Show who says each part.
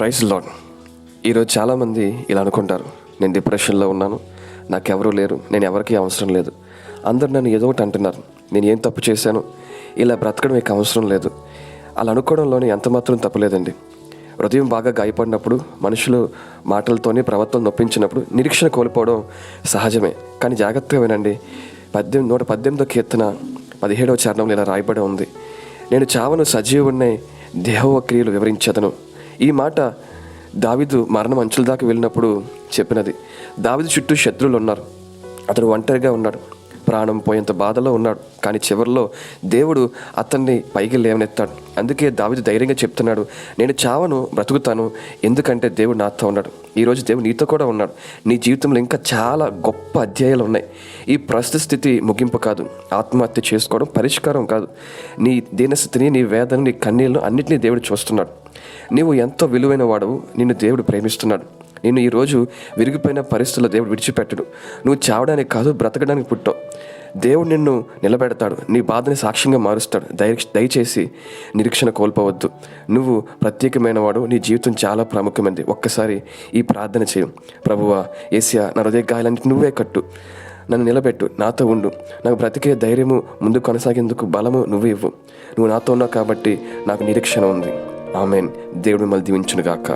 Speaker 1: Praise lord. ఈరోజు చాలామంది ఇలా అనుకుంటారు, నేను డిప్రెషన్లో ఉన్నాను, నాకెవరూ లేరు, నేను ఎవరికీ అవసరం లేదు, అందరు నన్ను ఏదో ఒకటి అంటున్నారు, నేను ఏం తప్పు చేశాను, ఇలా బ్రతకడం మీకు అవసరం లేదు. అలా అనుకోవడంలోనే ఎంత మాత్రం తప్పులేదండి. హృదయం బాగా గాయపడినప్పుడు, మనుషులు మాటలతోని ప్రవర్తన నొప్పించినప్పుడు నిరీక్షణ కోల్పోవడం సహజమే. కానీ జాగ్రత్తగా వినండి. 118వ కీర్తన 17వ చరణంలో ఇలా రాయబడి ఉంది, నేను చావను సజీవుడినై దేహవ క్రియలు వివరించదను. ఈ మాట దావీదు మరణం అంచుల దాకా వెళ్ళినప్పుడు చెప్పినది. దావీదు చుట్టూ శత్రువులు ఉన్నారు, అతడు ఒంటరిగా ఉన్నాడు, ప్రాణం పోయేంత బాధలో ఉన్నాడు. కానీ చివరిలో దేవుడు అతన్ని పైకి లేవనెత్తాడు. అందుకే దావీదు ధైర్యంగా చెప్తున్నాడు, నేను చావను, బ్రతుకుతాను, ఎందుకంటే దేవుడు నాతో ఉన్నాడు. ఈరోజు దేవుడు నీతో కూడా ఉన్నాడు. నీ జీవితంలో ఇంకా చాలా గొప్ప అధ్యాయాలు ఉన్నాయి. ఈ ప్రస్తుత స్థితి ముగింపు కాదు, ఆత్మహత్య చేసుకోవడం పరిష్కారం కాదు. నీ దీనస్థితిని, నీ వేదన, నీ కన్నీళ్లను అన్నింటినీ దేవుడు చూస్తున్నాడు. నీవు ఎంతో విలువైన వాడవు, నిన్ను దేవుడు ప్రేమిస్తున్నాడు. నిన్ను ఈరోజు విరిగిపోయిన పరిస్థితుల్లో దేవుడు విడిచిపెట్టడు. నువ్వు చావడానికి కాదు, బ్రతకడానికి పుట్టావు. దేవుడు నిన్ను నిలబెడతాడు, నీ బాధని సాక్ష్యంగా మారుస్తాడు. దయచేసి నిరీక్షణ కోల్పోవద్దు. నువ్వు ప్రత్యేకమైన వాడు, నీ జీవితం చాలా ప్రాముఖ్యమైనది. ఒక్కసారి ఈ ప్రార్థన చేయి. ప్రభువా, యేసయ్యా, నా హృదయ గాయాలన్నిటి నువ్వే కట్టు, నన్ను నిలబెట్టు, నాతో ఉండు, నాకు బ్రతికే ధైర్యము, ముందు కొనసాగేందుకు బలము నువ్వు ఇవ్వు. నువ్వు నాతో ఉన్నావు కాబట్టి నాకు నిరీక్షణ ఉంది. ఆమేన్. దేవుడు మిమ్మల్ని దీవించునుగాక.